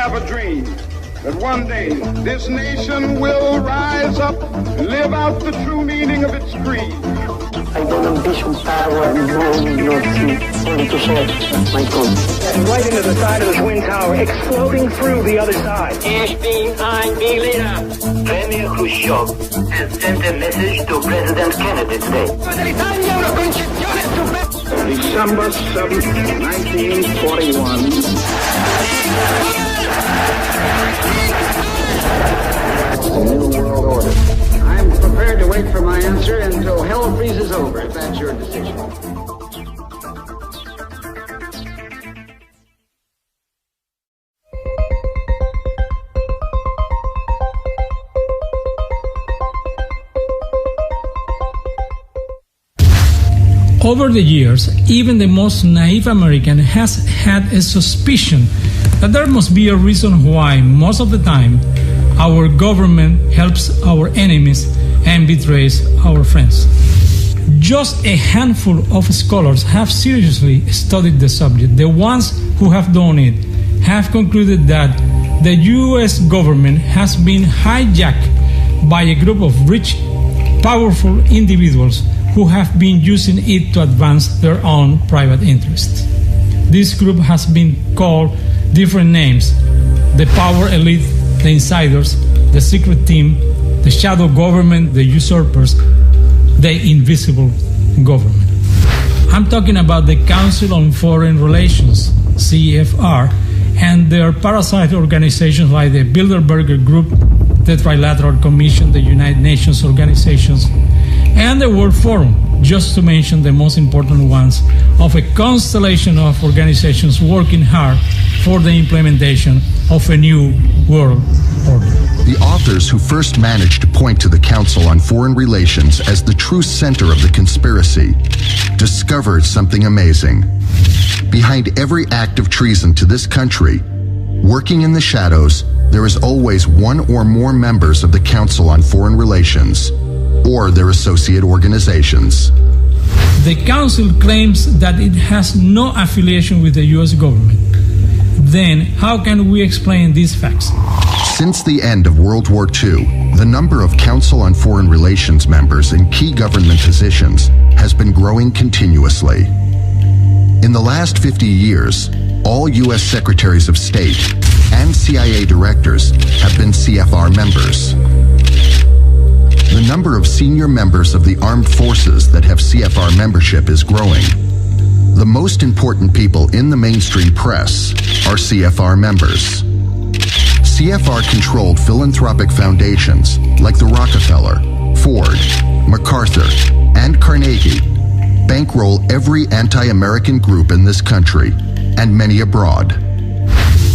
have a dream that one day this nation will rise up and live out the true meaning of its creed. I don't ambition power, glory, nor fear, only to share my good. And right into the side of the Twin Tower, exploding through the other side. Premier Khrushchev has sent a message to President Kennedy today. December 7th, 1941. The New World Order. I'm prepared to wait for my answer until hell freezes over, if that's your decision. Over the years, even the most naive American has had a suspicion that there must be a reason why, most of the time, our government helps our enemies and betrays our friends. Just a handful of scholars have seriously studied the subject. The ones who have done it have concluded that the US government has been hijacked by a group of rich, powerful individuals who have been using it to advance their own private interests. This group has been called different names: the power elite, the insiders, the secret team, the shadow government, the usurpers, the invisible government. I'm talking about the Council on Foreign Relations, CFR, and their parasite organizations like the Bilderberger Group, the Trilateral Commission, the United Nations organizations, and the World Forum, just to mention the most important ones of a constellation of organizations working hard for the implementation of a new world order. The authors who first managed to point to the Council on Foreign Relations as the true center of the conspiracy discovered something amazing. Behind every act of treason to this country, working in the shadows, there is always one or more members of the Council on Foreign Relations or their associate organizations. The Council claims that it has no affiliation with the US government. Then, how can we explain these facts? Since the end of World War II, the number of Council on Foreign Relations members in key government positions has been growing continuously. In the last 50 years, all US Secretaries of State and CIA directors have been CFR members. The number of senior members of the armed forces that have CFR membership is growing. The most important people in the mainstream press are CFR members. CFR-controlled philanthropic foundations like the Rockefeller, Ford, MacArthur, and Carnegie bankroll every anti-American group in this country and many abroad.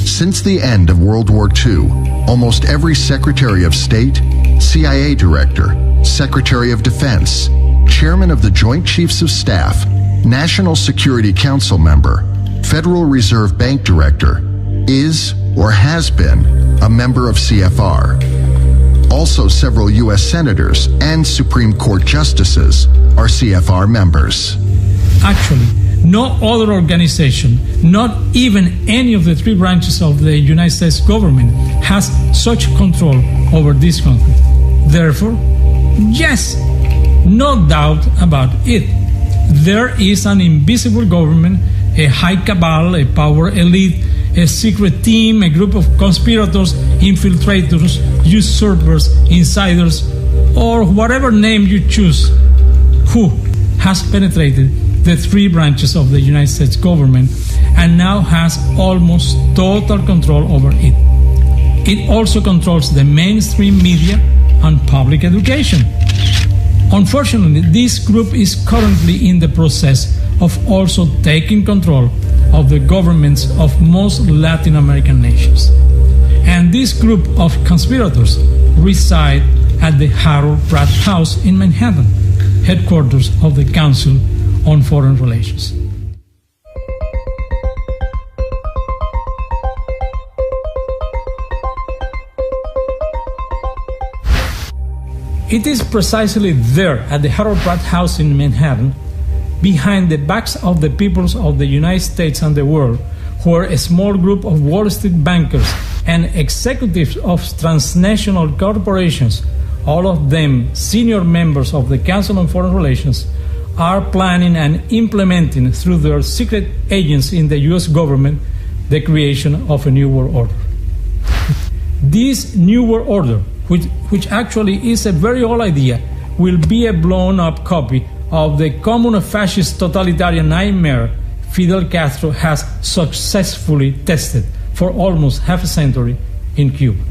Since the end of World War II, almost every Secretary of State, CIA Director, Secretary of Defense, Chairman of the Joint Chiefs of Staff, National Security Council member, Federal Reserve Bank Director, is or has been a member of CFR. Also, several U.S. senators and Supreme Court justices are CFR members. Actually, no other organization, not even any of the three branches of the United States government, has such control over this country. Therefore, yes, no doubt about it, there is an invisible government, a high cabal, a power elite, a secret team, a group of conspirators, infiltrators, usurpers, insiders, or whatever name you choose, who has penetrated the three branches of the United States government and now has almost total control over it. It also controls the mainstream media and public education. Unfortunately, this group is currently in the process of also taking control of the governments of most Latin American nations. And this group of conspirators reside at the Harold Pratt House in Manhattan, headquarters of the Council on Foreign Relations. It is precisely there, at the Harold Pratt House in Manhattan, behind the backs of the peoples of the United States and the world, where a small group of Wall Street bankers and executives of transnational corporations, all of them senior members of the Council on Foreign Relations, are planning and implementing through their secret agents in the U.S. government the creation of a new world order. This new world order, which actually is a very old idea, will be a blown-up copy of the communist-fascist totalitarian nightmare Fidel Castro has successfully tested for almost half a century in Cuba.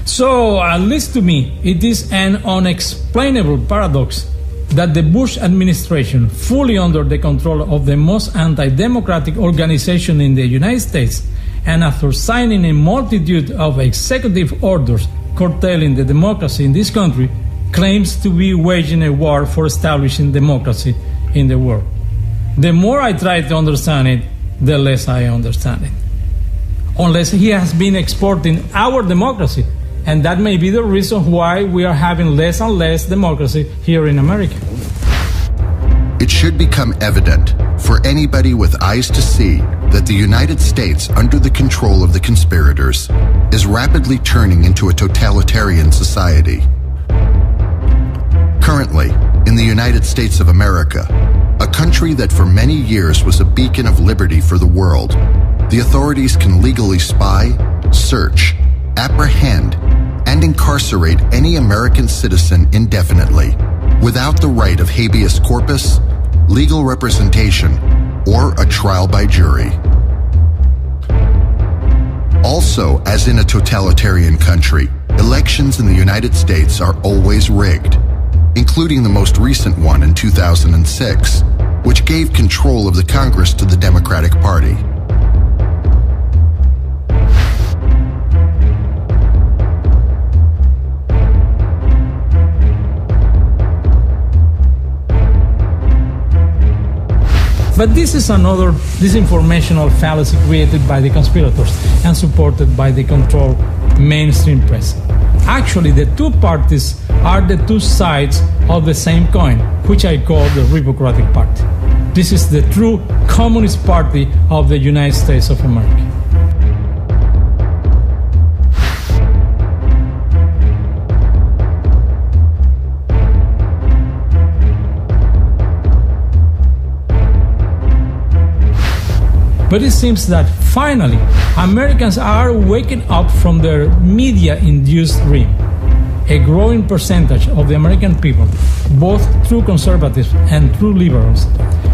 So, at least to me, it is an unexplainable paradox that the Bush administration, fully under the control of the most anti-democratic organization in the United States, and after signing a multitude of executive orders curtailing the democracy in this country, claims to be waging a war for establishing democracy in the world. The more I try to understand it, the less I understand it. Unless he has been exporting our democracy, and that may be the reason why we are having less and less democracy here in America. It should become evident for anybody with eyes to see that the United States, under the control of the conspirators, is rapidly turning into a totalitarian society. Currently, in the United States of America, a country that for many years was a beacon of liberty for the world, the authorities can legally spy, search, apprehend, and incarcerate any American citizen indefinitely, without the right of habeas corpus, legal representation, or a trial by jury. Also, as in a totalitarian country, elections in the United States are always rigged, including the most recent one in 2006, which gave control of the Congress to the Democratic Party. But this is another disinformational fallacy created by the conspirators and supported by the controlled mainstream press. Actually, the two parties are the two sides of the same coin, which I call the Republican Party. This is the true Communist Party of the United States of America. But it seems that finally, Americans are waking up from their media-induced dream. A growing percentage of the American people, both true conservatives and true liberals,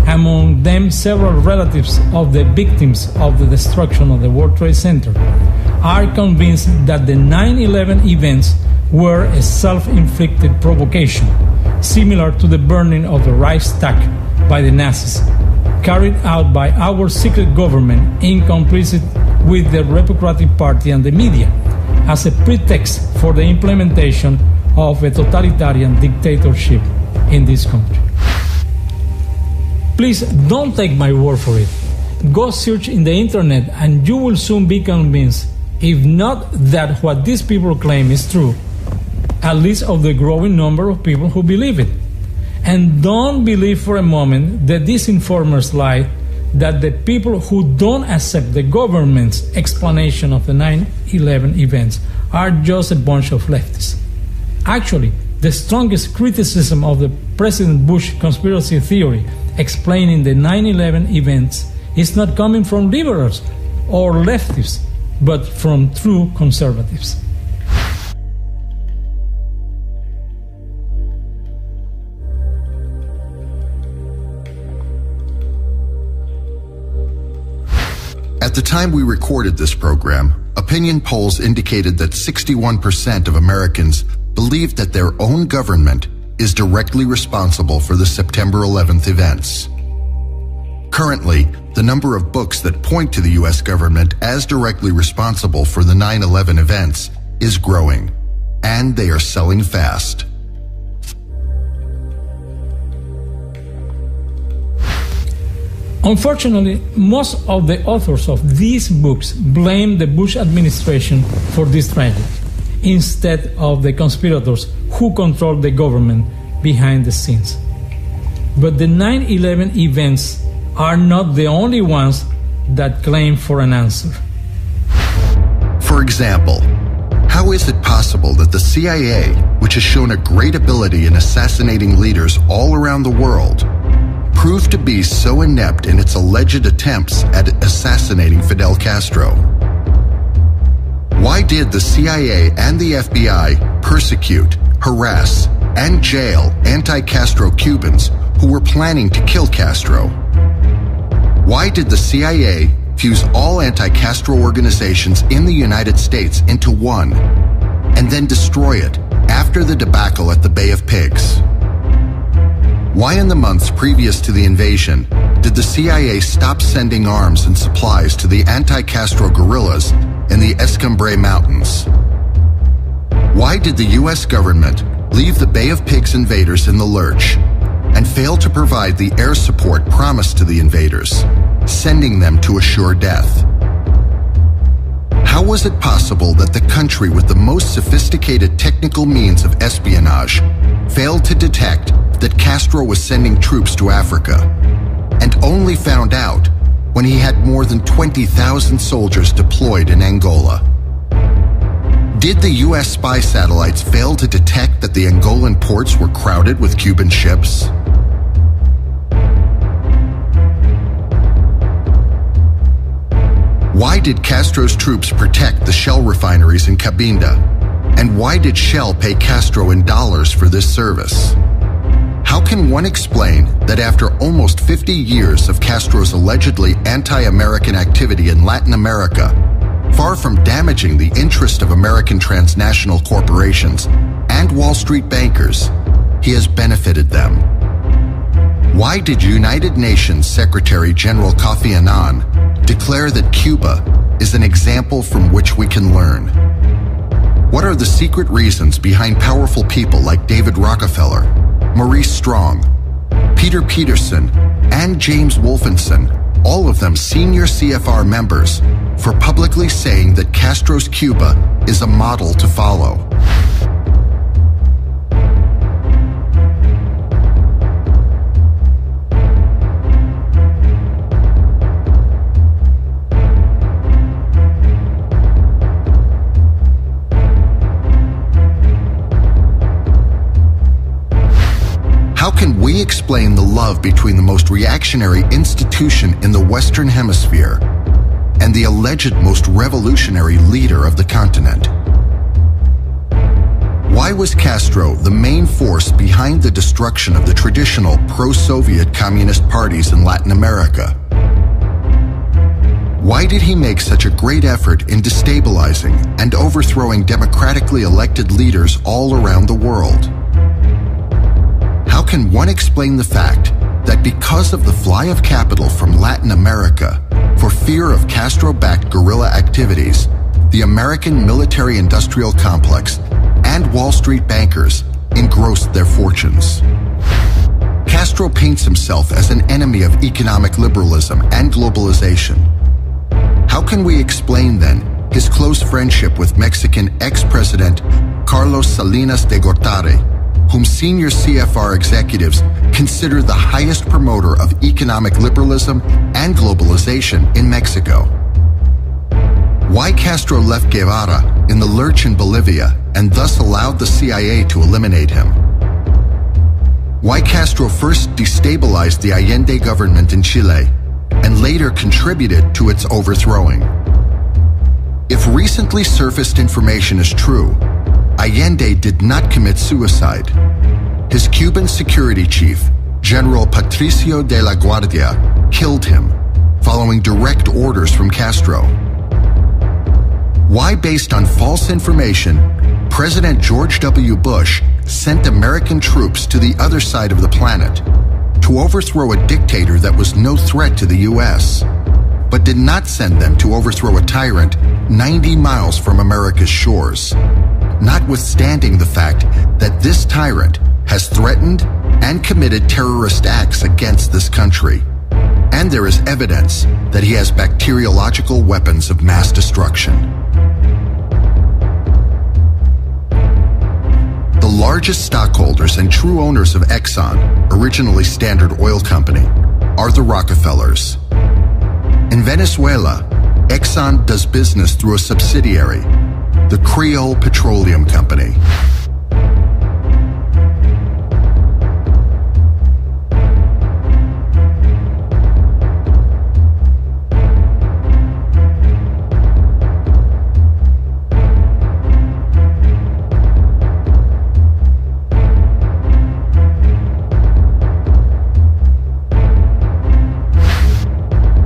among them several relatives of the victims of the destruction of the World Trade Center, are convinced that the 9/11 events were a self-inflicted provocation, similar to the burning of the Reichstag by the Nazis, carried out by our secret government in complicity with the Republican Party and the media, as a pretext for the implementation of a totalitarian dictatorship in this country. Please don't take my word for it. Go search in the internet and you will soon be convinced, if not that what these people claim is true, at least of the growing number of people who believe it. And don't believe for a moment the disinformers lie that the people who don't accept the government's explanation of the 9/11 events are just a bunch of leftists. Actually, the strongest criticism of the President Bush conspiracy theory explaining the 9/11 events is not coming from liberals or leftists, but from true conservatives. At the time we recorded this program, opinion polls indicated that 61% of Americans believed that their own government is directly responsible for the September 11th events. Currently, the number of books that point to the U.S. government as directly responsible for the 9/11 events is growing, and they are selling fast. Unfortunately, most of the authors of these books blame the Bush administration for this tragedy, instead of the conspirators who control the government behind the scenes. But the 9/11 events are not the only ones that claim for an answer. For For example, how is it possible that the CIA, which has shown a great ability in assassinating leaders all around the world, proved to be so inept in its alleged attempts at assassinating Fidel Castro? Why did the CIA and the FBI persecute, harass, and jail anti-Castro Cubans who were planning to kill Castro? Why did the CIA fuse all anti-Castro organizations in the United States into one and then destroy it after the debacle at the Bay of Pigs? Why in the months previous to the invasion did the CIA stop sending arms and supplies to the anti-Castro guerrillas in the Escambray Mountains? Why did the U.S. government leave the Bay of Pigs invaders in the lurch and fail to provide the air support promised to the invaders, sending them to a sure death? How was it possible that the country with the most sophisticated technical means of espionage failed to detect that Castro was sending troops to Africa, and only found out when he had more than 20,000 soldiers deployed in Angola? Did the U.S. spy satellites fail to detect that the Angolan ports were crowded with Cuban ships? Why did Castro's troops protect the Shell refineries in Cabinda? And why did Shell pay Castro in dollars for this service? How can one explain that after almost 50 years of Castro's allegedly anti-American activity in Latin America, far from damaging the interest of American transnational corporations and Wall Street bankers, he has benefited them? Why did United Nations Secretary General Kofi Annan declare that Cuba is an example from which we can learn? What are the secret reasons behind powerful people like David Rockefeller, Maurice Strong, Peter Peterson, and James Wolfenson, all of them senior CFR members, for publicly saying that Castro's Cuba is a model to follow? How can we explain the love between the most reactionary institution in the Western Hemisphere and the alleged most revolutionary leader of the continent? Why was Castro the main force behind the destruction of the traditional pro-Soviet communist parties in Latin America? Why did he make such a great effort in destabilizing and overthrowing democratically elected leaders all around the world? How can one explain the fact that because of the fly of capital from Latin America, for fear of Castro-backed guerrilla activities, the American military-industrial complex and Wall Street bankers engrossed their fortunes? Castro paints himself as an enemy of economic liberalism and globalization. How can we explain then his close friendship with Mexican ex-president Carlos Salinas de Gortari, whom senior CFR executives consider the highest promoter of economic liberalism and globalization in Mexico? Why Castro left Guevara in the lurch in Bolivia and thus allowed the CIA to eliminate him? Why Castro first destabilized the Allende government in Chile and later contributed to its overthrowing? If recently surfaced information is true, Allende did not commit suicide. His Cuban security chief, General Patricio de la Guardia, killed him, following direct orders from Castro. Why, based on false information, President George W. Bush sent American troops to the other side of the planet to overthrow a dictator that was no threat to the U.S., but did not send them to overthrow a tyrant 90 miles from America's shores, notwithstanding the fact that this tyrant has threatened and committed terrorist acts against this country, and there is evidence that he has bacteriological weapons of mass destruction. The largest stockholders and true owners of Exxon, originally Standard Oil Company, are the Rockefellers. In Venezuela, Exxon does business through a subsidiary, the Creole Petroleum Company.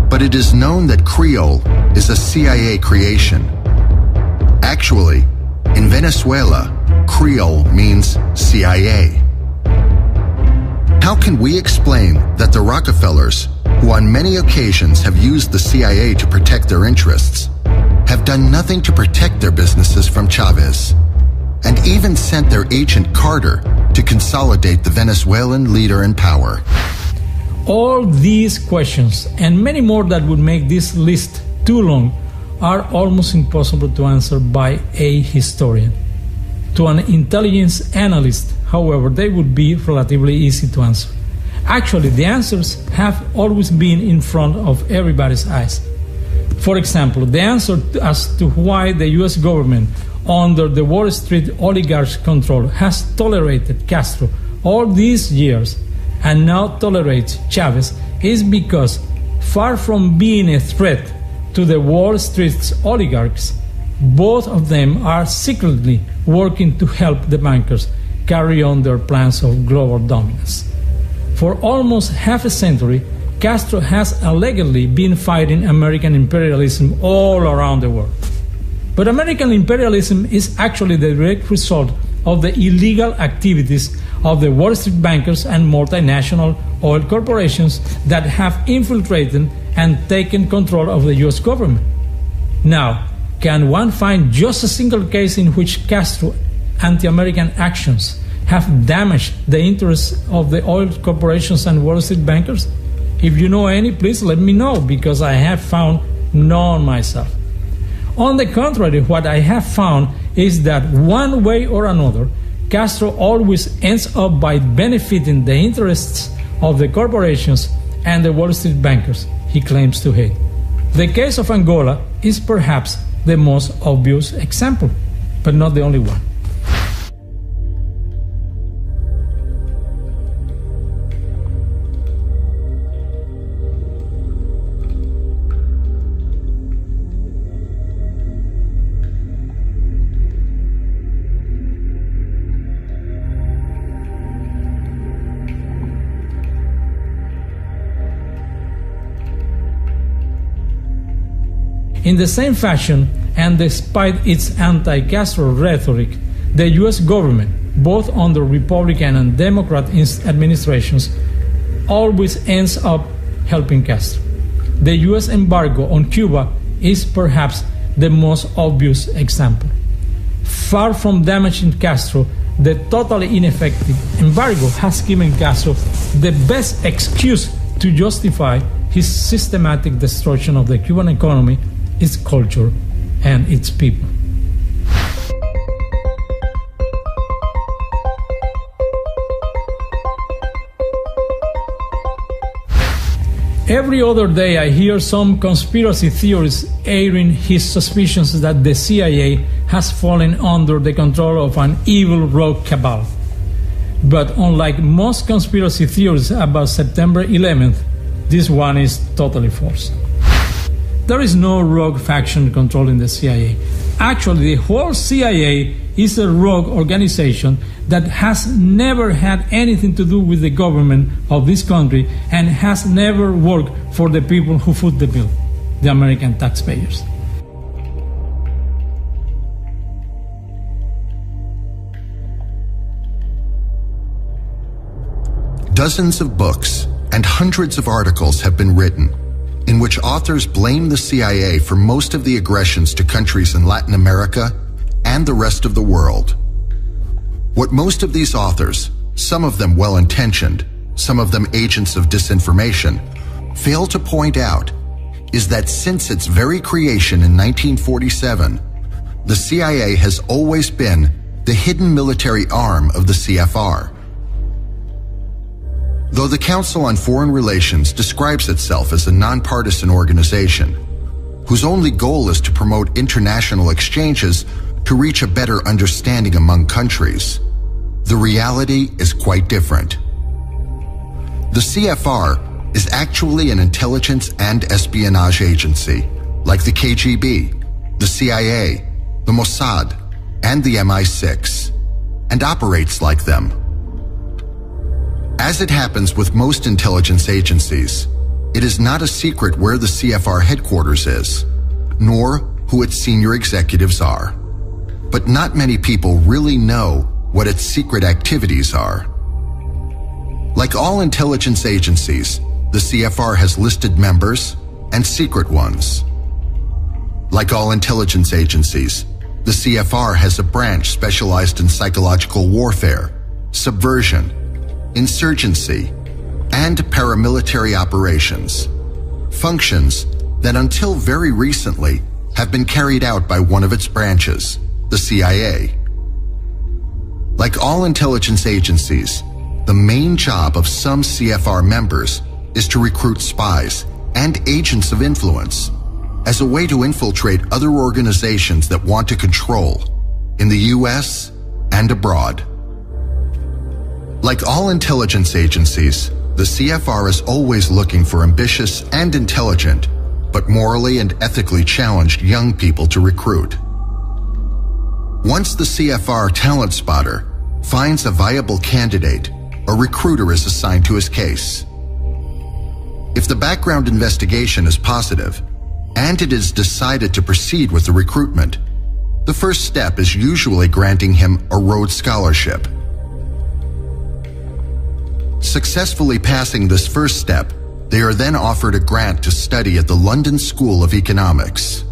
But it is known that Creole is a CIA creation. Actually, in Venezuela, Creole means CIA. How can we explain that the Rockefellers, who on many occasions have used the CIA to protect their interests, have done nothing to protect their businesses from Chavez, and even sent their agent Carter to consolidate the Venezuelan leader in power? All these questions, and many more that would make this list too long, are almost impossible to answer by a historian. To an intelligence analyst, however, they would be relatively easy to answer. Actually, the answers have always been in front of everybody's eyes. For example, the answer as to why the US government, under the Wall Street oligarchs' control, has tolerated Castro all these years and now tolerates Chavez is because, far from being a threat to the Wall Street's oligarchs, both of them are secretly working to help the bankers carry on their plans of global dominance. For almost half a century, Castro has allegedly been fighting American imperialism all around the world. But American imperialism is actually the direct result of the illegal activities of the Wall Street bankers and multinational oil corporations that have infiltrated and taken control of the US government. Now, can one find just a single case in which Castro anti-American actions have damaged the interests of the oil corporations and Wall Street bankers? If you know any, please let me know, because I have found none myself. On the contrary, what I have found is that one way or another, Castro always ends up by benefiting the interests of the corporations and the Wall Street bankers he claims to hate. The case of Angola is perhaps the most obvious example, but not the only one. In the same fashion, and despite its anti-Castro rhetoric, the US government, both under Republican and Democrat administrations, always ends up helping Castro. The US embargo on Cuba is perhaps the most obvious example. Far from damaging Castro, the totally ineffective embargo has given Castro the best excuse to justify his systematic destruction of the Cuban economy, its culture, and its people. Every other day I hear some conspiracy theorists airing his suspicions that the CIA has fallen under the control of an evil rogue cabal. But unlike most conspiracy theories about September 11th, this one is totally false. There is no rogue faction controlling the CIA. Actually, the whole CIA is a rogue organization that has never had anything to do with the government of this country and has never worked for the people who foot the bill, the American taxpayers. Dozens of books and hundreds of articles have been written in which authors blame the CIA for most of the aggressions to countries in Latin America and the rest of the world. What most of these authors, some of them well-intentioned, some of them agents of disinformation, fail to point out is that since its very creation in 1947, the CIA has always been the hidden military arm of the CFR. Though the Council on Foreign Relations describes itself as a nonpartisan organization, whose only goal is to promote international exchanges to reach a better understanding among countries. The reality is quite different. The CFR is actually an intelligence and espionage agency, like the KGB, the CIA, the Mossad, and the MI6, and operates like them. As it happens with most intelligence agencies, it is not a secret where the CFR headquarters is, nor who its senior executives are. But not many people really know what its secret activities are. Like all intelligence agencies, the CFR has listed members and secret ones. Like all intelligence agencies, the CFR has a branch specialized in psychological warfare, subversion, insurgency, and paramilitary operations, functions that until very recently have been carried out by one of its branches, the CIA. Like all intelligence agencies, the main job of some CFR members is to recruit spies and agents of influence as a way to infiltrate other organizations that want to control in the US and abroad. Like all intelligence agencies, the CFR is always looking for ambitious and intelligent, but morally and ethically challenged young people to recruit. Once the CFR talent spotter finds a viable candidate, a recruiter is assigned to his case. If the background investigation is positive, and it is decided to proceed with the recruitment, the first step is usually granting him a Rhodes Scholarship. Successfully passing this first step, they are then offered a grant to study at the London School of Economics.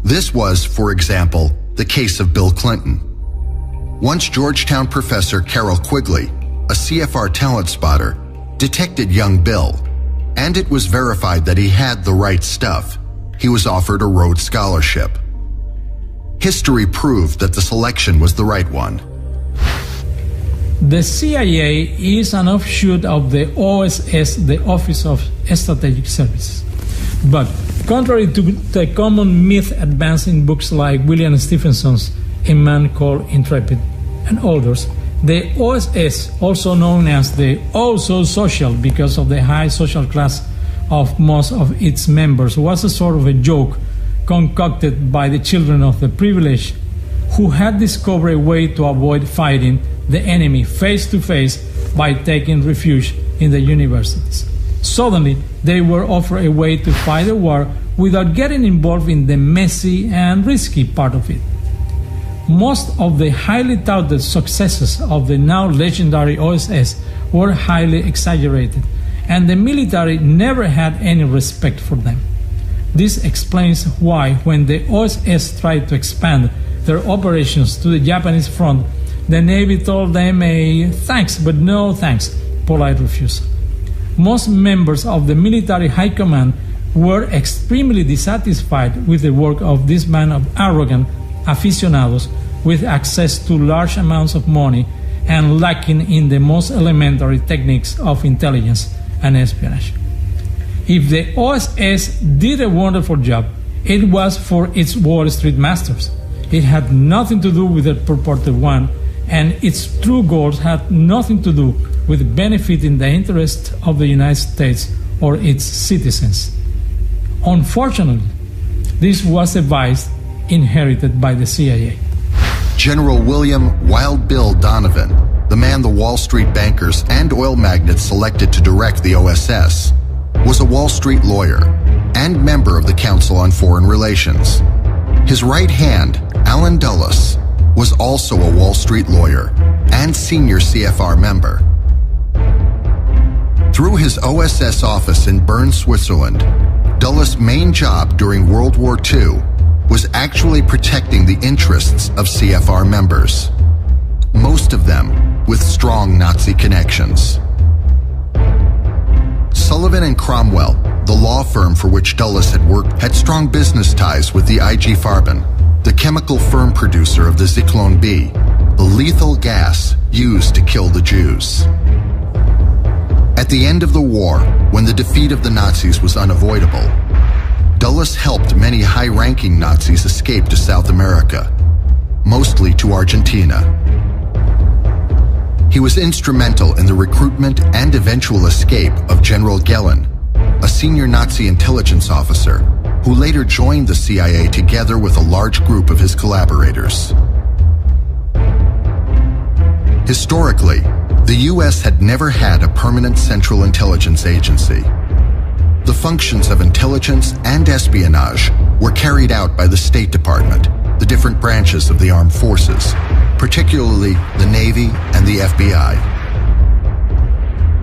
This was, for example, the case of Bill Clinton. Once Georgetown professor Carol Quigley, a CFR talent spotter, detected young Bill, and it was verified that he had the right stuff, he was offered a Rhodes Scholarship. History proved that the selection was the right one. The CIA is an offshoot of the OSS, the Office of Strategic Services. But contrary to the common myth advanced in books like William Stephenson's A Man Called Intrepid and others, the OSS, also known as the Also Social because of the high social class of most of its members, was a sort of a joke concocted by the children of the privileged who had discovered a way to avoid fighting the enemy face to face by taking refuge in the universities. Suddenly, they were offered a way to fight a war without getting involved in the messy and risky part of it. Most of the highly touted successes of the now legendary OSS were highly exaggerated, and the military never had any respect for them. This explains why, when the OSS tried to expand their operations to the Japanese front, the Navy told them a thanks but no thanks polite refusal. Most members of the military high command were extremely dissatisfied with the work of this band of arrogant aficionados with access to large amounts of money and lacking in the most elementary techniques of intelligence and espionage. If the OSS did a wonderful job, it was for its Wall Street masters. It had nothing to do with the purported one, and its true goals had nothing to do with benefiting the interests of the United States or its citizens. Unfortunately, this was a vice inherited by the CIA. General William Wild Bill Donovan, the man the Wall Street bankers and oil magnates selected to direct the OSS, was a Wall Street lawyer and member of the Council on Foreign Relations. His right hand, Allen Dulles, was also a Wall Street lawyer and senior CFR member. Through his OSS office in Bern, Switzerland, Dulles' main job during World War II was actually protecting the interests of CFR members, most of them with strong Nazi connections. Sullivan and Cromwell, the law firm for which Dulles had worked, had strong business ties with the IG Farben, the chemical firm producer of the Zyklon B, the lethal gas used to kill the Jews. At the end of the war, when the defeat of the Nazis was unavoidable, Dulles helped many high-ranking Nazis escape to South America, mostly to Argentina. He was instrumental in the recruitment and eventual escape of General Gehlen, a senior Nazi intelligence officer who later joined the CIA together with a large group of his collaborators. Historically, the U.S. had never had a permanent central intelligence agency. The functions of intelligence and espionage were carried out by the State Department, the different branches of the armed forces, particularly the Navy and the FBI.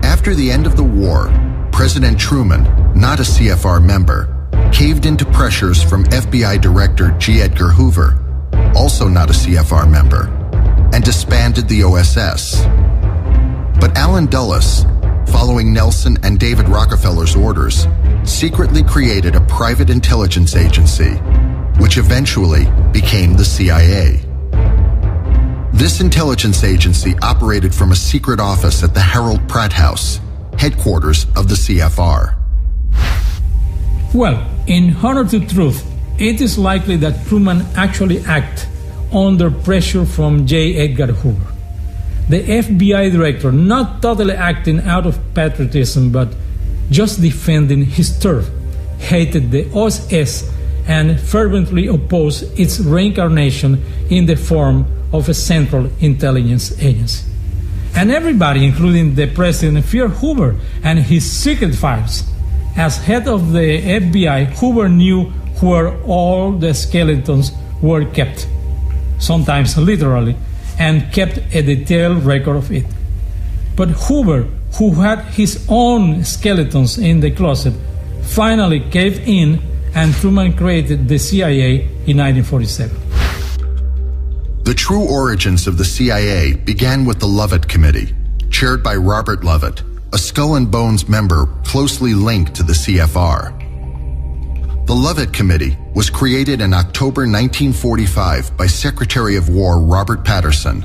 After the end of the war, President Truman, not a CFR member, caved into pressures from FBI Director G. Edgar Hoover, also not a CFR member, and disbanded the OSS. But Allen Dulles, following Nelson and David Rockefeller's orders, secretly created a private intelligence agency, which eventually became the CIA. This intelligence agency operated from a secret office at the Harold Pratt House, headquarters of the CFR. Well, in honor to truth, it is likely that Truman actually acted under pressure from J. Edgar Hoover, the FBI director, not totally acting out of patriotism, but just defending his turf, hated the OSS and fervently opposed its reincarnation in the form of a central intelligence agency. And everybody, including the president, feared Hoover and his secret files. As head of the FBI, Hoover knew where all the skeletons were kept, sometimes literally, and kept a detailed record of it. But Hoover, who had his own skeletons in the closet, finally caved in, and Truman created the CIA in 1947. The true origins of the CIA began with the Lovett Committee, chaired by Robert Lovett, a Skull and Bones member closely linked to the CFR. The Lovett Committee was created in October 1945 by Secretary of War Robert Patterson.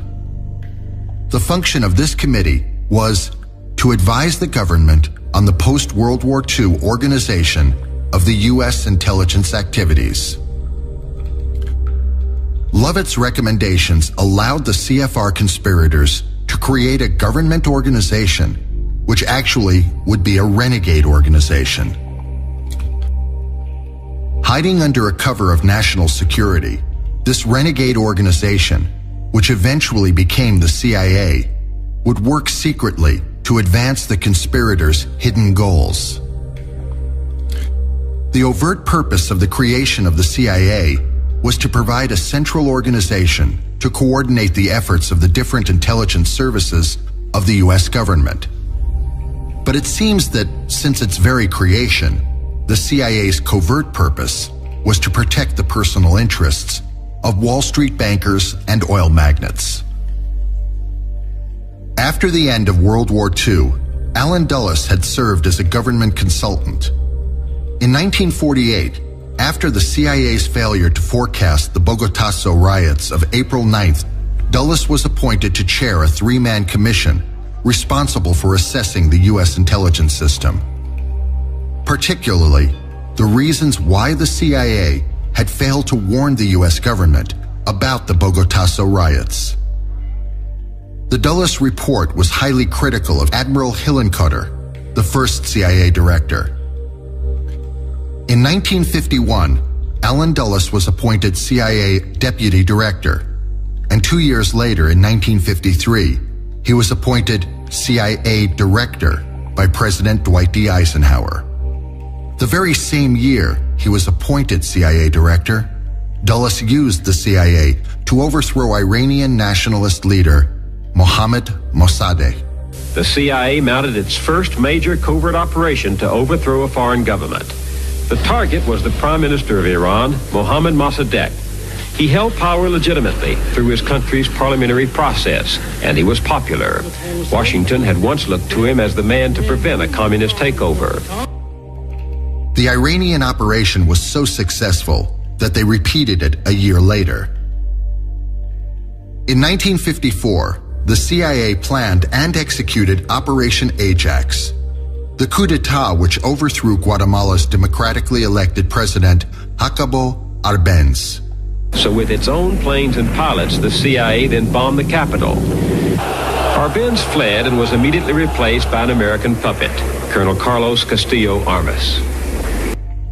The function of this committee was to advise the government on the post-World War II organization of the U.S. intelligence activities. Lovett's recommendations allowed the CFR conspirators to create a government organization which actually would be a renegade organization. Hiding under a cover of national security, this renegade organization, which eventually became the CIA, would work secretly to advance the conspirators' hidden goals. The overt purpose of the creation of the CIA was to provide a central organization to coordinate the efforts of the different intelligence services of the U.S. government. But it seems that since its very creation, the CIA's covert purpose was to protect the personal interests of Wall Street bankers and oil magnates. After the end of World War II, Allen Dulles had served as a government consultant. In 1948, after the CIA's failure to forecast the Bogotazo riots of April 9th, Dulles was appointed to chair a three-man commission responsible for assessing the U.S. intelligence system. Particularly, the reasons why the CIA had failed to warn the U.S. government about the Bogotazo riots. The Dulles report was highly critical of Admiral Hillenkotter, the first CIA director. In 1951, Allen Dulles was appointed CIA Deputy Director, and 2 years later, in 1953, he was appointed CIA Director by President Dwight D. Eisenhower. The very same year he was appointed CIA Director, Dulles used the CIA to overthrow Iranian nationalist leader Mohammad Mossadegh. The CIA mounted its first major covert operation to overthrow a foreign government. The target was the Prime Minister of Iran, Mohammad Mossadegh. He held power legitimately through his country's parliamentary process, and he was popular. Washington had once looked to him as the man to prevent a communist takeover. The Iranian operation was so successful that they repeated it a year later. In 1954, the CIA planned and executed Operation Ajax. the coup d'etat which overthrew Guatemala's democratically elected president, Jacobo Arbenz. So with its own planes and pilots, the CIA then bombed the capital. Arbenz fled and was immediately replaced by an American puppet, Colonel Carlos Castillo Armas.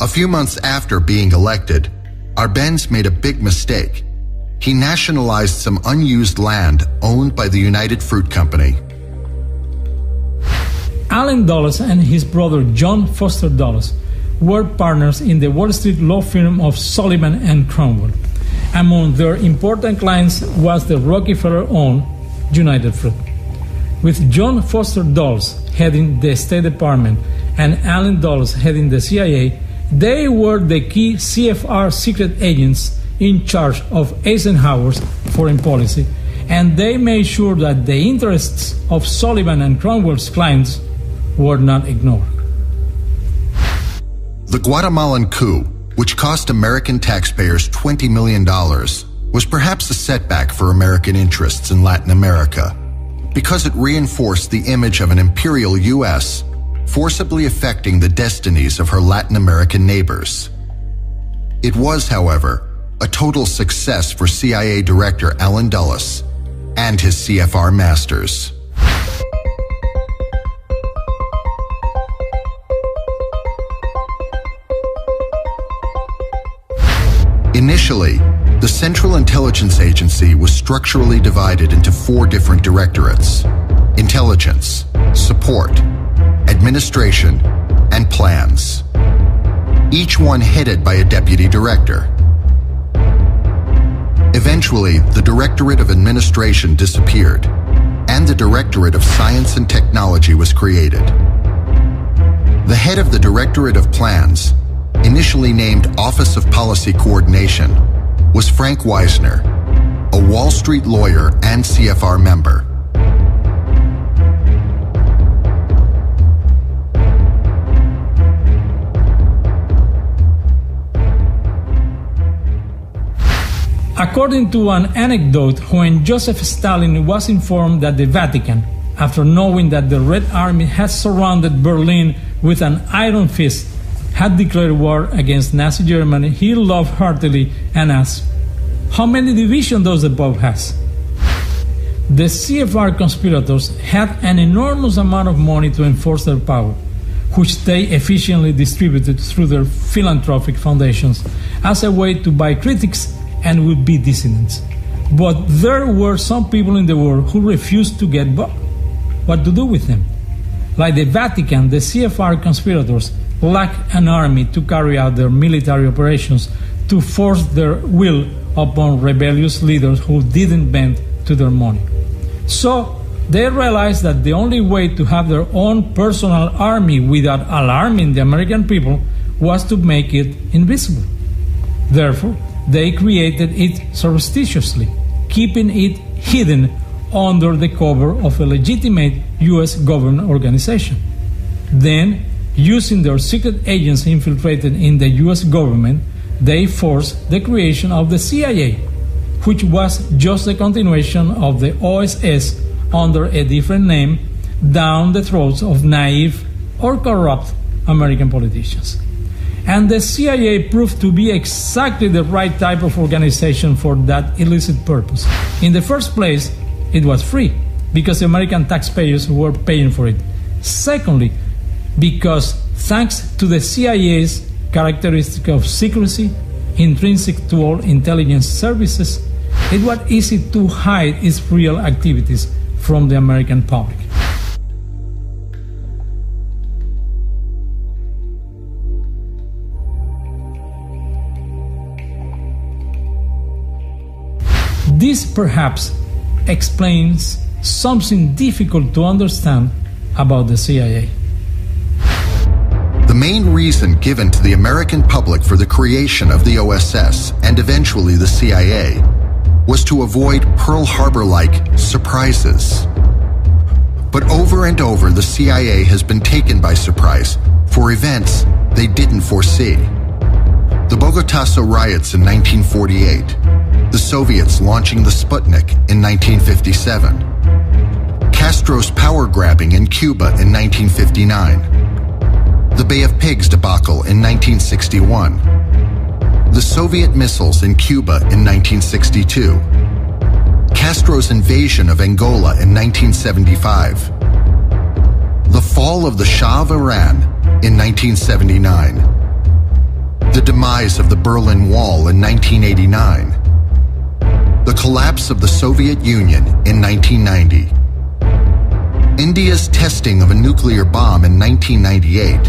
A few months after being elected, Arbenz made a big mistake. He nationalized some unused land owned by the United Fruit Company. Allen Dulles and his brother John Foster Dulles were partners in the Wall Street law firm of Sullivan and Cromwell. Among their important clients was the Rockefeller-owned United Fruit. With John Foster Dulles heading the State Department and Allen Dulles heading the CIA, they were the key CFR secret agents in charge of Eisenhower's foreign policy, and they made sure that the interests of Sullivan and Cromwell's clients were not ignored. The Guatemalan coup, which cost American taxpayers $20 million, was perhaps a setback for American interests in Latin America because it reinforced the image of an imperial U.S. forcibly affecting the destinies of her Latin American neighbors. It was, however, a total success for CIA Director Allen Dulles and his CFR masters. Initially, the Central Intelligence Agency was structurally divided into 4 different directorates: intelligence, support, administration, and plans. Each one headed by a deputy director. Eventually, the Directorate of Administration disappeared, and the Directorate of Science and Technology was created. The head of the Directorate of Plans, initially named Office of Policy Coordination, was Frank Wisner, a Wall Street lawyer and CFR member. According to an anecdote, when Joseph Stalin was informed that the Vatican, after knowing that the Red Army had surrounded Berlin with an iron fist, had declared war against Nazi Germany, he laughed heartily and asked, "How many divisions does the Pope has?" The CFR conspirators had an enormous amount of money to enforce their power, which they efficiently distributed through their philanthropic foundations as a way to buy critics and would-be dissidents. But there were some people in the world who refused to get bought. What to do with them? Like the Vatican, the CFR conspirators lacked an army to carry out their military operations to force their will upon rebellious leaders who didn't bend to their money. So they realized that the only way to have their own personal army without alarming the American people was to make it invisible. Therefore, they created it surreptitiously, keeping it hidden under the cover of a legitimate U.S. government organization. Then, using their secret agents infiltrated in the U.S. government, they forced the creation of the CIA, which was just a continuation of the OSS under a different name, down the throats of naive or corrupt American politicians. And the CIA proved to be exactly the right type of organization for that illicit purpose. In the first place, it was free, because American taxpayers were paying for it. Secondly, because thanks to the CIA's characteristic of secrecy, intrinsic to all intelligence services, it was easy to hide its real activities from the American public. This perhaps explains something difficult to understand about the CIA. The main reason given to the American public for the creation of the OSS and eventually the CIA was to avoid Pearl Harbor-like surprises. But over and over, the CIA has been taken by surprise for events they didn't foresee. The Bogotá riots in 1948, the Soviets launching the Sputnik in 1957, Castro's power grabbing in Cuba in 1959, the Bay of Pigs debacle in 1961, the Soviet missiles in Cuba in 1962, Castro's invasion of Angola in 1975, the fall of the Shah of Iran in 1979, the demise of the Berlin Wall in 1989, the collapse of the Soviet Union in 1990, India's testing of a nuclear bomb in 1998,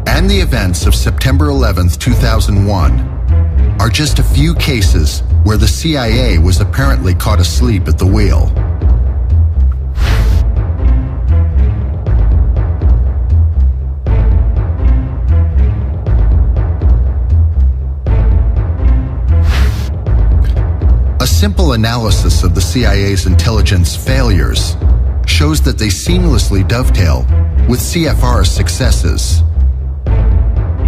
and the events of September 11, 2001, are just a few cases where the CIA was apparently caught asleep at the wheel. A simple analysis of the CIA's intelligence failures shows that they seamlessly dovetail with CFR's successes.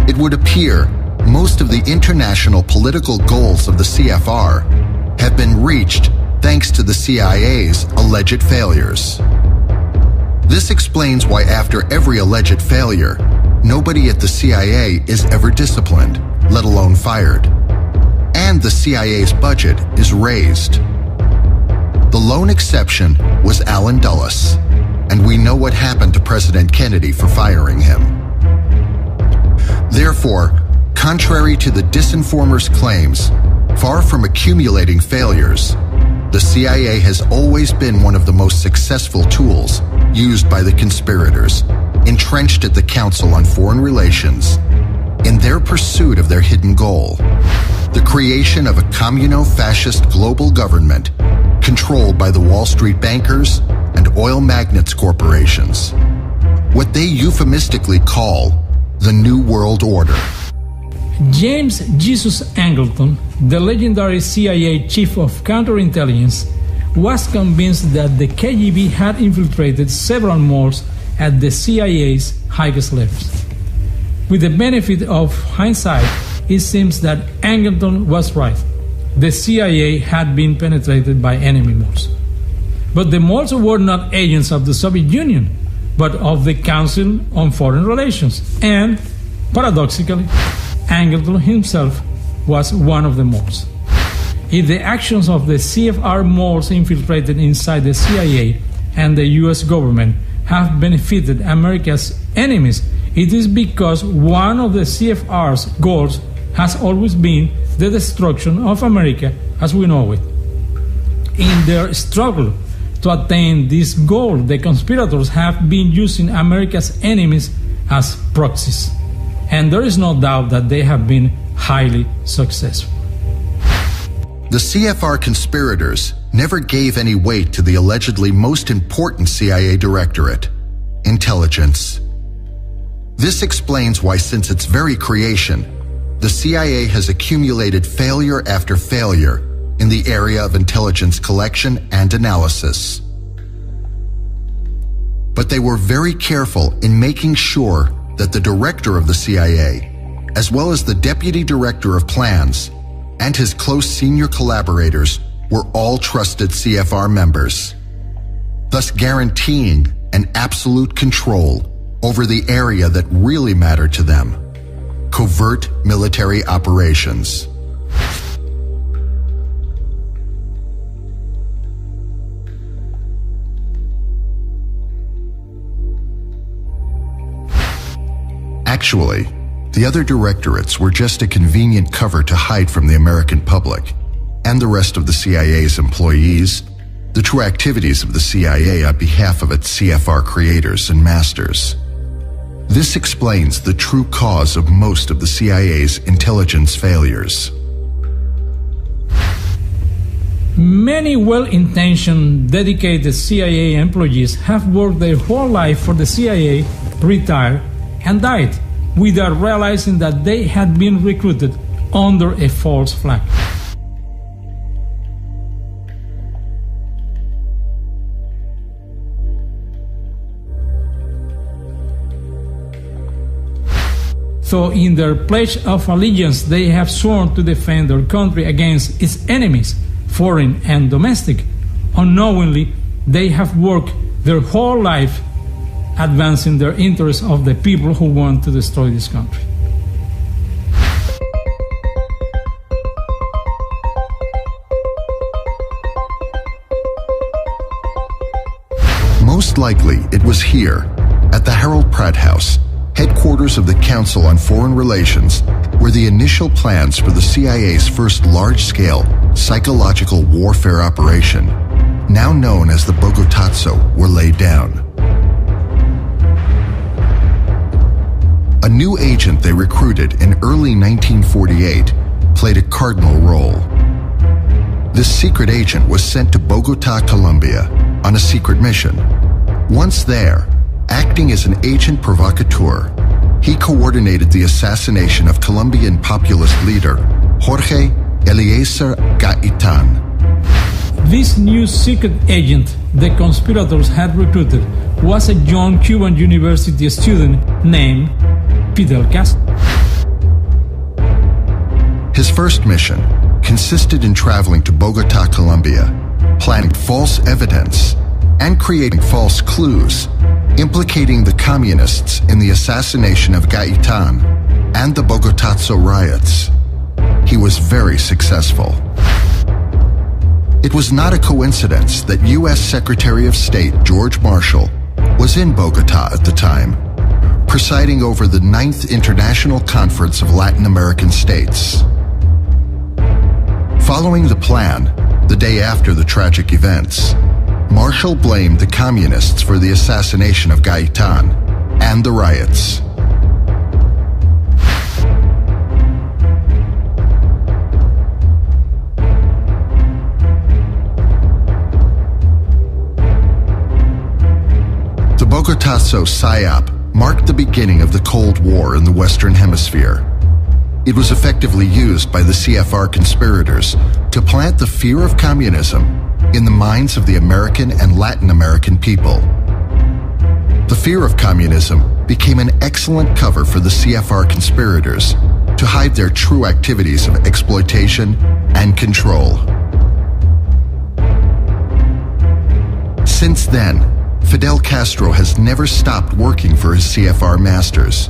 It would appear most of the international political goals of the CFR have been reached thanks to the CIA's alleged failures. This explains why after every alleged failure, nobody at the CIA is ever disciplined, let alone fired. And the CIA's budget is raised. The lone exception was Allen Dulles, and we know what happened to President Kennedy for firing him. Therefore, contrary to the disinformers' claims, far from accumulating failures, the CIA has always been one of the most successful tools used by the conspirators, entrenched at the Council on Foreign Relations, in their pursuit of their hidden goal, the creation of a communo-fascist global government controlled by the Wall Street bankers and oil magnates corporations, what they euphemistically call the New World Order. James Jesus Angleton, the legendary CIA chief of counterintelligence, was convinced that the KGB had infiltrated several malls at the CIA's highest levels. With the benefit of hindsight, it seems that Angleton was right. The CIA had been penetrated by enemy malls. But the malls were not agents of the Soviet Union, but of the Council on Foreign Relations. And, paradoxically, Angleton himself was one of the malls. If the actions of the CFR malls infiltrated inside the CIA and the US government have benefited America's enemies, it is because one of the CFR's goals has always been the destruction of America as we know it. In their struggle to attain this goal, the conspirators have been using America's enemies as proxies. And there is no doubt that they have been highly successful. The CFR conspirators never gave any weight to the allegedly most important CIA directorate, intelligence. This explains why, since its very creation, the CIA has accumulated failure after failure in the area of intelligence collection and analysis. But they were very careful in making sure that the director of the CIA, as well as the deputy director of plans, and his close senior collaborators were all trusted CFR members, thus guaranteeing an absolute control over the area that really mattered to them: covert military operations. Actually, the other directorates were just a convenient cover to hide from the American public and the rest of the CIA's employees the true activities of the CIA on behalf of its CFR creators and masters. This explains the true cause of most of the CIA's intelligence failures. Many well-intentioned, dedicated CIA employees have worked their whole life for the CIA, retired, and died without realizing that they had been recruited under a false flag. So in their pledge of allegiance, they have sworn to defend their country against its enemies, foreign and domestic. Unknowingly, they have worked their whole life advancing the interests of the people who want to destroy this country. Most likely, it was here, at the Harold Pratt House, headquarters of the Council on Foreign Relations, where the initial plans for the CIA's first large-scale psychological warfare operation, now known as the Bogotazo, were laid down. A new agent they recruited in early 1948 played a cardinal role. This secret agent was sent to Bogota, Colombia, on a secret mission. Once there, acting as an agent provocateur, he coordinated the assassination of Colombian populist leader Jorge Eliezer Gaitan. This new secret agent the conspirators had recruited was a young Cuban university student named Fidel Castro. His first mission consisted in traveling to Bogota, Colombia, planting false evidence and creating false clues implicating the communists in the assassination of Gaitan and the Bogotazo riots. He was very successful. It was not a coincidence that U.S. Secretary of State George Marshall was in Bogota at the time, presiding over the 9th International Conference of Latin American States. Following the plan, the day after the tragic events, Marshall blamed the communists for the assassination of Gaitan and the riots. The Bogotazo PSYOP marked the beginning of the Cold War in the Western Hemisphere. It was effectively used by the CFR conspirators to plant the fear of communism in the minds of the American and Latin American people. The fear of communism became an excellent cover for the CFR conspirators to hide their true activities of exploitation and control. Since then, Fidel Castro has never stopped working for his CFR masters,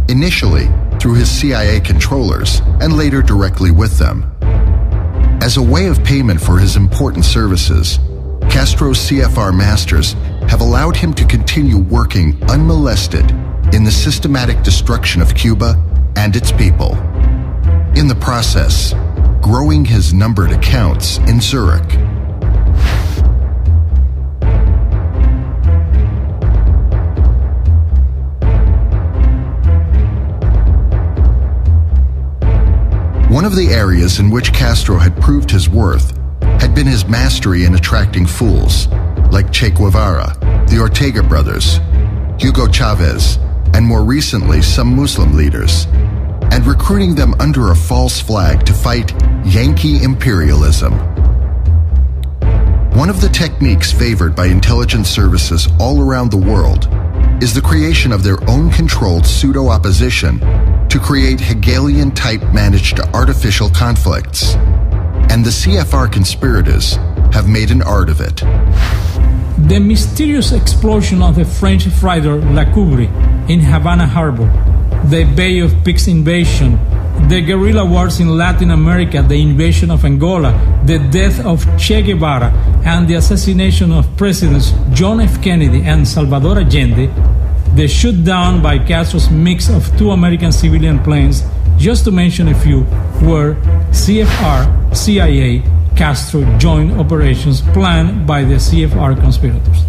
initially through his CIA controllers and later directly with them. As a way of payment for his important services, Castro's CFR masters have allowed him to continue working unmolested in the systematic destruction of Cuba and its people. In the process, growing his numbered accounts in Zurich. One of the areas in which Castro had proved his worth had been his mastery in attracting fools, like Che Guevara, the Ortega brothers, Hugo Chavez, and more recently some Muslim leaders, and recruiting them under a false flag to fight Yankee imperialism. One of the techniques favored by intelligence services all around the world is the creation of their own controlled pseudo-opposition to create Hegelian-type managed artificial conflicts. And the CFR conspirators have made an art of it. The mysterious explosion of the French freighter La Coubre in Havana Harbor, the Bay of Pigs invasion, the guerrilla wars in Latin America, the invasion of Angola, the death of Che Guevara, and the assassination of Presidents John F. Kennedy and Salvador Allende, the shutdown by Castro's mix of 2 American civilian planes, just to mention a few, were CFR, CIA, Castro joint operations planned by the CFR conspirators.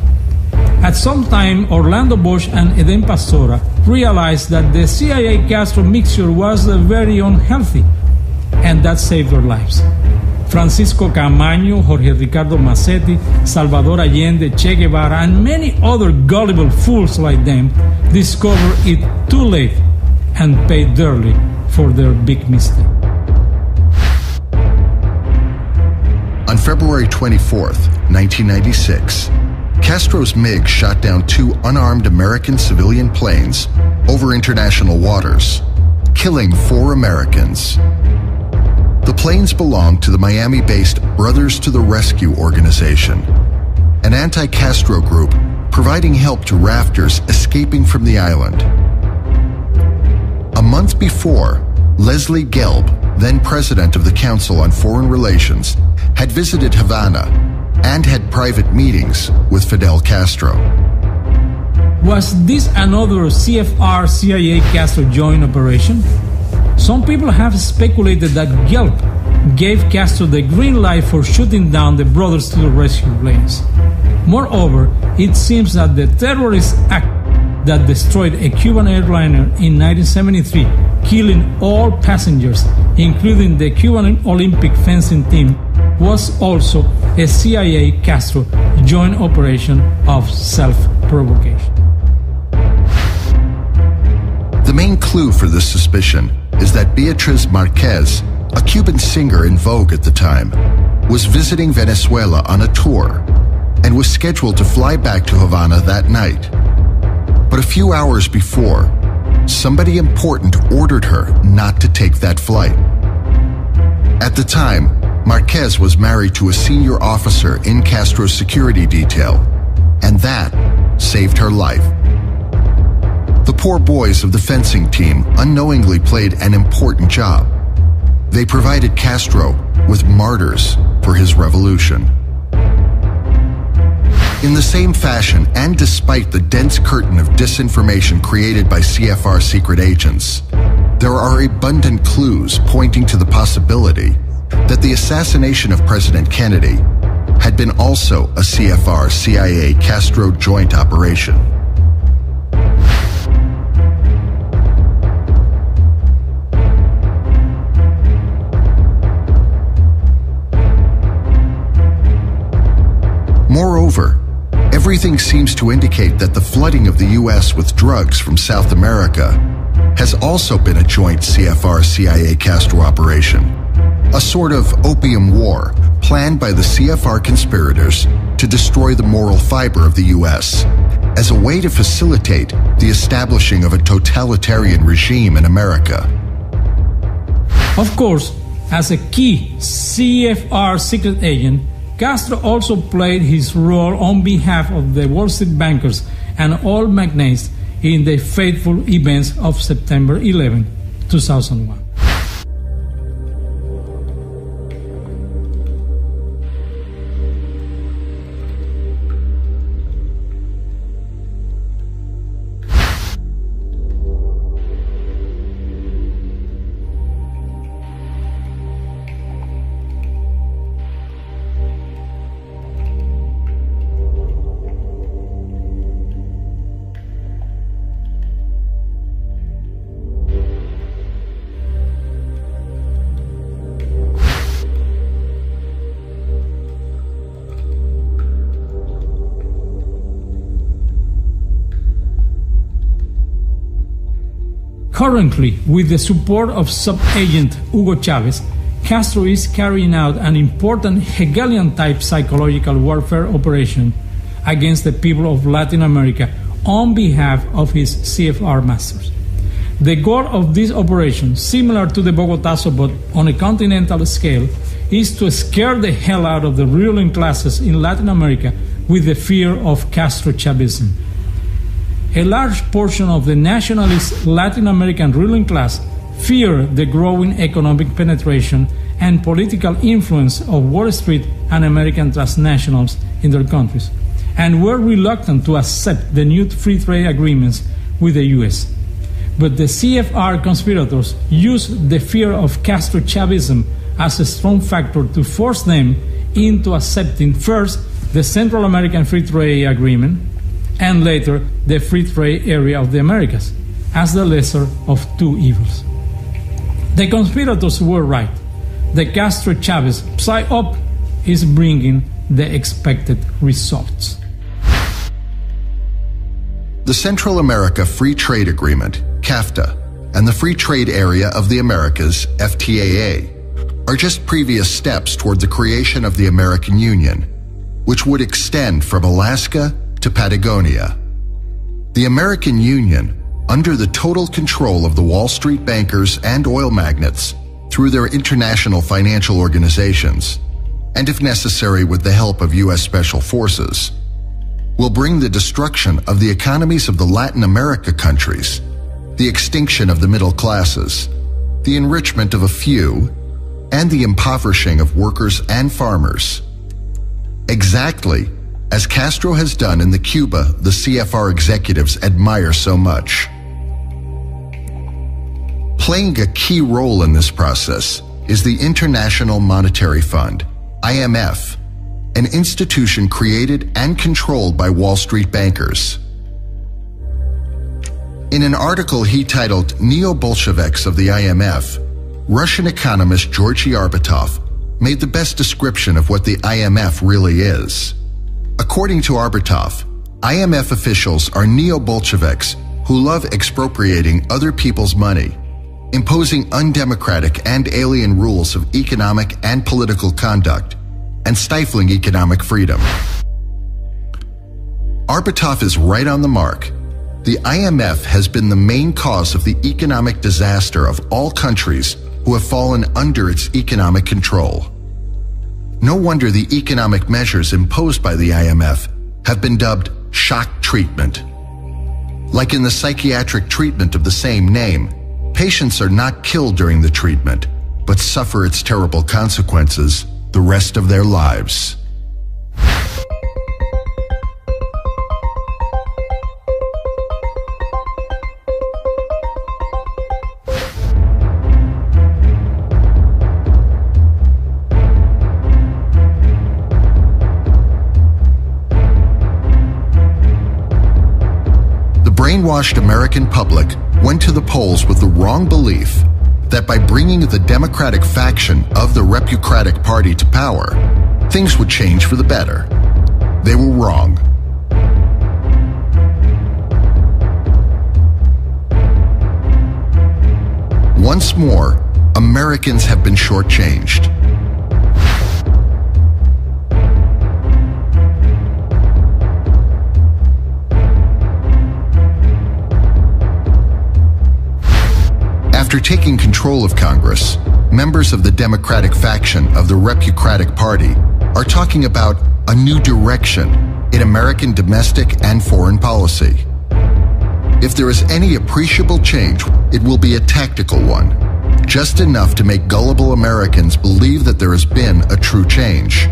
At some time, Orlando Bosch and Eden Pastora realized that the CIA-Castro mixture was very unhealthy, and that saved their lives. Francisco Camaño, Jorge Ricardo Massetti, Salvador Allende, Che Guevara, and many other gullible fools like them discovered it too late and paid dearly for their big mistake. On February 24th, 1996, Castro's MiG shot down 2 unarmed American civilian planes over international waters, killing 4 Americans. The planes belonged to the Miami-based Brothers to the Rescue organization, an anti-Castro group providing help to rafters escaping from the island. A month before, Leslie Gelb, then president of the Council on Foreign Relations, had visited Havana and had private meetings with Fidel Castro. Was this another CFR-CIA Castro joint operation? Some people have speculated that Gelb gave Castro the green light for shooting down the Brothers to the Rescue planes. Moreover, it seems that the terrorist act that destroyed a Cuban airliner in 1973, killing all passengers, including the Cuban Olympic fencing team, was also a CIA-Castro joint operation of self-provocation. The main clue for this suspicion is that Beatriz Marquez, a Cuban singer in vogue at the time, was visiting Venezuela on a tour and was scheduled to fly back to Havana that night. But a few hours before, somebody important ordered her not to take that flight. At the time, Marquez was married to a senior officer in Castro's security detail, and that saved her life. The poor boys of the fencing team unknowingly played an important job. They provided Castro with martyrs for his revolution. In the same fashion, and despite the dense curtain of disinformation created by CFR secret agents, there are abundant clues pointing to the possibility that the assassination of President Kennedy had been also a CFR-CIA Castro joint operation. Moreover, everything seems to indicate that the flooding of the U.S. with drugs from South America has also been a joint CFR-CIA Castro operation, a sort of opium war planned by the CFR conspirators to destroy the moral fiber of the U.S. as a way to facilitate the establishing of a totalitarian regime in America. Of course, as a key CFR secret agent, Castro also played his role on behalf of the Wall Street bankers and oil magnates in the fateful events of September 11, 2001. Currently, with the support of sub-agent Hugo Chavez, Castro is carrying out an important Hegelian-type psychological warfare operation against the people of Latin America on behalf of his CFR masters. The goal of this operation, similar to the Bogotazo but on a continental scale, is to scare the hell out of the ruling classes in Latin America with the fear of Castro Chavism. A large portion of the nationalist Latin American ruling class fear the growing economic penetration and political influence of Wall Street and American transnationals in their countries, and were reluctant to accept the new free trade agreements with the U.S. But the CFR conspirators used the fear of Castro Chavism as a strong factor to force them into accepting first the Central American Free Trade Agreement and later the Free Trade Area of the Americas as the lesser of two evils. The conspirators were right. The Castro-Chavez psyop is bringing the expected results. The Central America Free Trade Agreement, CAFTA, and the Free Trade Area of the Americas, FTAA, are just previous steps toward the creation of the American Union, which would extend from Alaska to Patagonia. The American Union, under the total control of the Wall Street bankers and oil magnates through their international financial organizations, and if necessary with the help of U.S. Special Forces, will bring the destruction of the economies of the Latin America countries, the extinction of the middle classes, the enrichment of a few, and the impoverishing of workers and farmers. Exactly as Castro has done in the Cuba the CFR executives admire so much. Playing a key role in this process is the International Monetary Fund, IMF, an institution created and controlled by Wall Street bankers. In an article he titled Neo-Bolsheviks of the IMF, Russian economist Georgy Arbatov made the best description of what the IMF really is. According to Arbatov, IMF officials are neo-Bolsheviks who love expropriating other people's money, imposing undemocratic and alien rules of economic and political conduct, and stifling economic freedom. Arbatov is right on the mark. The IMF has been the main cause of the economic disaster of all countries who have fallen under its economic control. No wonder the economic measures imposed by the IMF have been dubbed shock treatment. Like in the psychiatric treatment of the same name, patients are not killed during the treatment, but suffer its terrible consequences the rest of their lives. The brainwashed American public went to the polls with the wrong belief that by bringing the Democratic faction of the Repucratic Party to power, things would change for the better. They were wrong. Once more, Americans have been shortchanged. After taking control of Congress, members of the Democratic faction of the Repucratic Party are talking about a new direction in American domestic and foreign policy. If there is any appreciable change, it will be a tactical one, just enough to make gullible Americans believe that there has been a true change.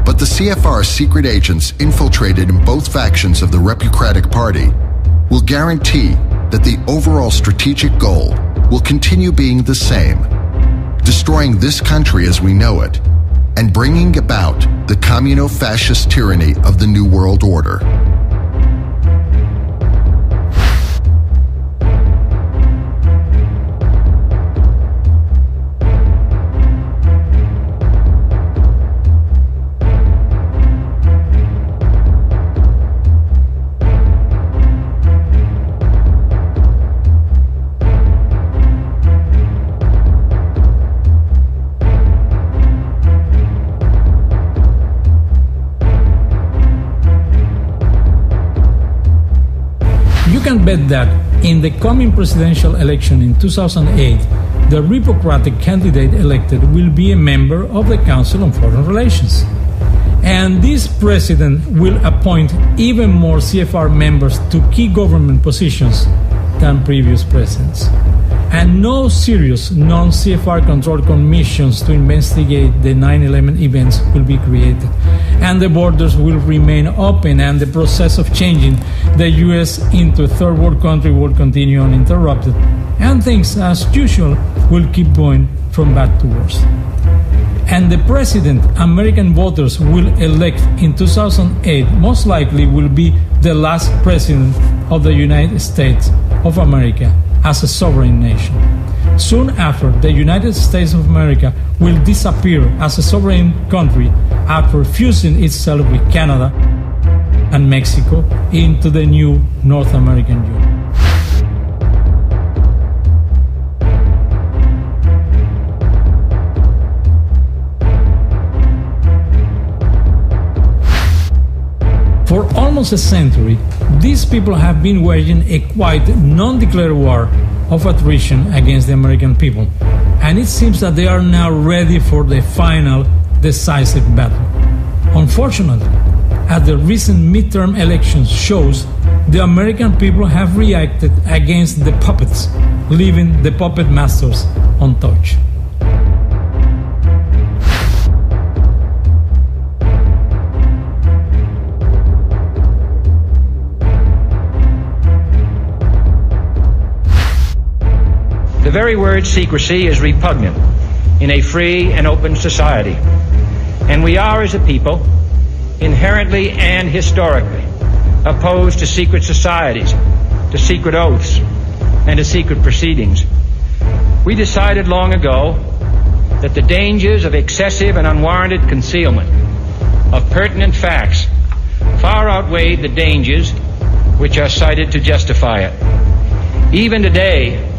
But the CFR secret agents infiltrated in both factions of the Repucratic Party will guarantee that the overall strategic goal will continue being the same, destroying this country as we know it, and bringing about the communo-fascist tyranny of the New World Order. You can bet that in the coming presidential election in 2008, the Repucratic candidate elected will be a member of the Council on Foreign Relations. And this president will appoint even more CFR members to key government positions than previous presidents. And no serious non-CFR controlled commissions to investigate the 9/11 events will be created. And the borders will remain open, and the process of changing the U.S. into a third world country will continue uninterrupted. And things, as usual, will keep going from bad to worse. And the president American voters will elect in 2008 most likely will be the last president of the United States of America as a sovereign nation. Soon after, the United States of America will disappear as a sovereign country after fusing itself with Canada and Mexico into the new North American Union. For almost a century, these people have been waging a quite non-declared war of attrition against the American people, and it seems that they are now ready for the final decisive battle. Unfortunately, as the recent midterm elections shows, the American people have reacted against the puppets, leaving the puppet masters untouched. The very word secrecy is repugnant in a free and open society. And we are, as a people, inherently and historically opposed to secret societies, to secret oaths, and to secret proceedings. We decided long ago that the dangers of excessive and unwarranted concealment of pertinent facts far outweighed the dangers which are cited to justify it. Even today,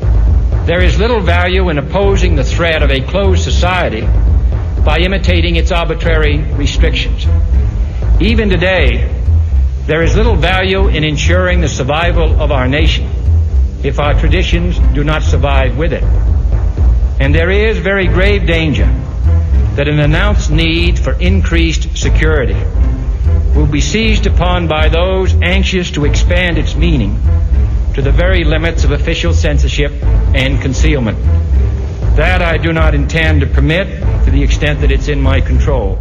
there is little value in opposing the threat of a closed society by imitating its arbitrary restrictions. Even today, there is little value in ensuring the survival of our nation if our traditions do not survive with it. And there is very grave danger that an announced need for increased security will be seized upon by those anxious to expand its meaning to the very limits of official censorship and concealment. That I do not intend to permit to the extent that it's in my control.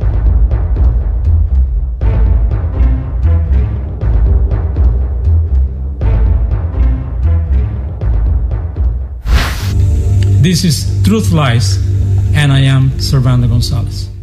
This is Truth Lies, and I am Servando Gonzalez.